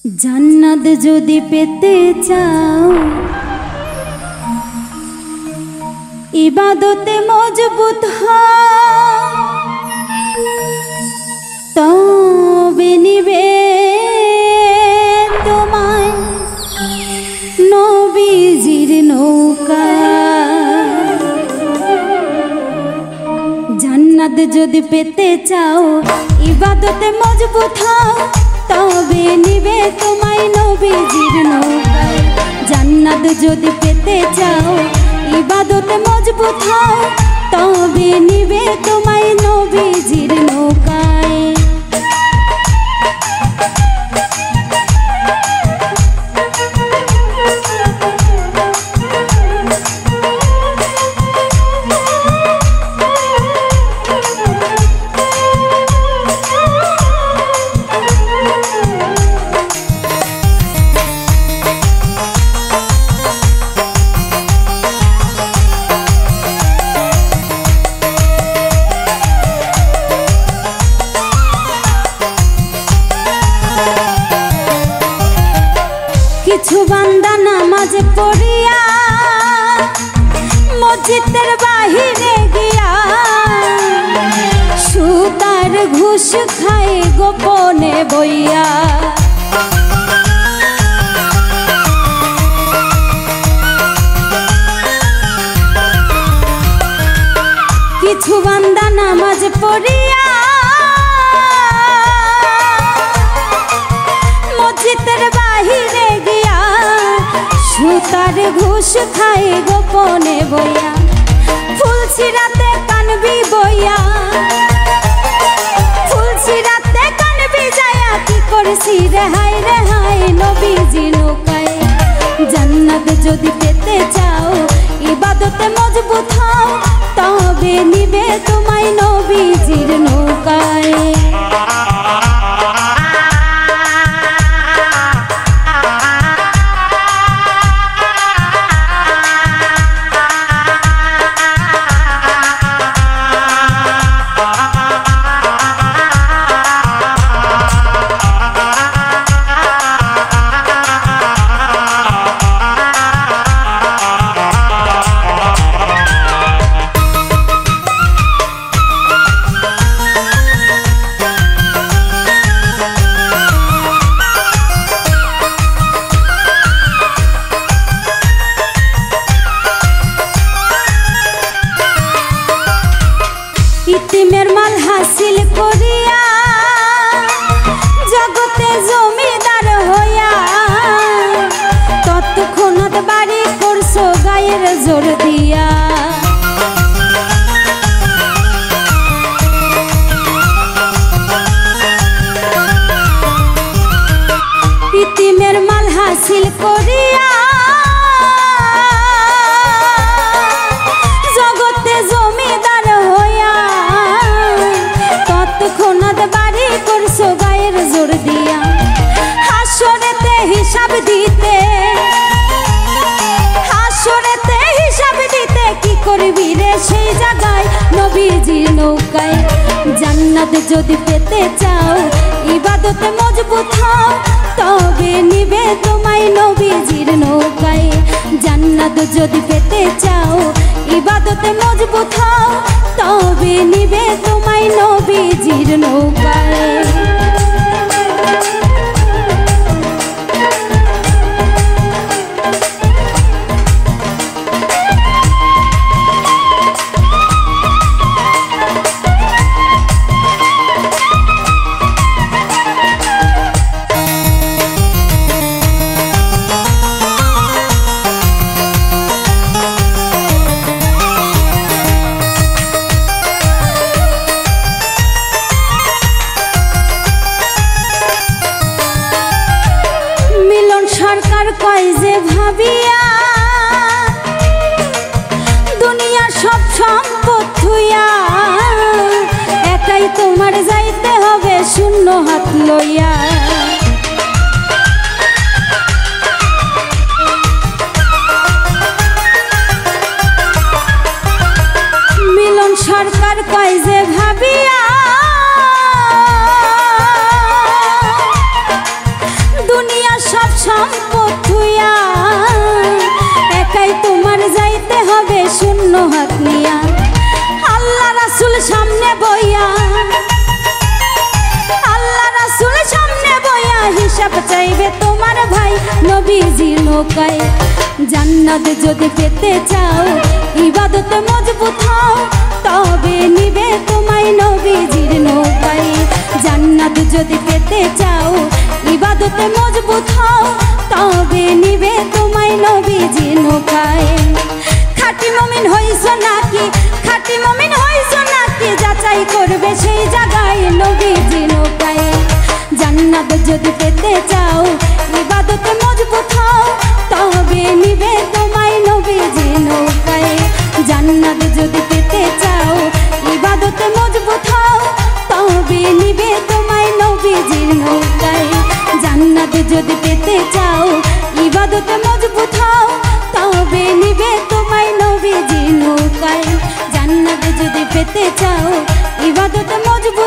জান্নাত যদি পেতে চাও ইবাদতে মজবুত হও তবে নিবে তোমায় নবীজির নৌকা। জান্নাত যদি পেতে চাও ইবাদতে মজবুত হও তবে নিবে তোমায় নবীজির নৌকা। জান্নাত যদি পেতে চাও ইবাদতে মজবুত হও তবে নিবে তোমায় নবীজির নৌকায়। কিছু বান্দা নামাজ পড়িয়া মসজিদের বাহিরে গিয়া সুতার ঘুষ খায় গোপনে বইয়া। কিছু বান্দা নামাজ পড়িয়া মসজিদের বাহিরে গিয়া সুতার ঘুষ খায় গোপনে বইয়া। ফুলসিরাতে কানবি বইয়া ফুলসিরাতে কানবি যায়া কি করছি রেহাই রেহাই নবীজি নৌকায়। জান্নাত যদি পেতে চাও ইবাদতে মজবুত হও তবে নিবে তোমায় নবীজির নৌকায়। ইতিমের মাল হাসিল করিয়া জগতে জমিদার হইয়া তৎক্ষণাৎ বাড়ি করছো গায়ের জোর দিয়া। ইতিমের মাল হাসিল করিয়া জগতে জমিদার হইয়া তৎক্ষণাৎ বাড়ি করছো গায়ের জোর দিয়া। হাসরেতে হিসাব দিতে হাসরেতে হিসাব দিতে কি করবি রে সেই জায়গায় নবীজির নৌকায়। জান্নাত যদি পেতে চাও ইবাদতে মজবুত হও তবে নিবে তোমায় নবীজির নৌকায়। জান্নাত যদি পেতে চাও ইবাদতে মজবুত হও তবে নিবে তোমায় নবীজির নৌকায়। সরকার কয় যে ভাবিয়া দুনিয়া সব সম্পদ থুইয়া একাই তোমার যাইতে হবে শূন্য হাত লইয়া। মিলন সরকার কয় যে ভাবিয়া দুনিয়া শূন্য হাত নিয়া আল্লাহ রাসূল সামনে বইয়া, আল্লাহ রাসূল সামনে বইয়া হিসাব চাইবে তোমার ভাই নবীজির নৌকায়। জান্নাত যদি পেতে চাও ইবাদতে মজবুত হও, তবে নিবে তোমায় নবীজির নৌকায়। জান্নাত যদি পেতে চাও ইবাদতে মজবুত হও, তবে নিবে তোমায় নবীজির নৌকায়। খাঁটি মুমিন হইছো নাকি, খাঁটি মুমিন হইছো নাকি, যাচাই করবে সেই জায়গায় নবীজির নৌকায়। জান্নাত যদি পেতে চাও ইবাদতে মজবুত হও, তবে নিবে তোমায় নবীজির নৌকায়। জান্নাত যদি পেতে চাও ইবাদতে মজবুত হও, তবে নিবে তোমায় নবীজির নৌকায়। জান্নাত যদি পেতে চাও ইবাদতে মজবুত হও, তবে নিবে তোমায় নবীজির নৌকায়। জান্নাত যদি পেতে চাও ইবাদতে মজবুত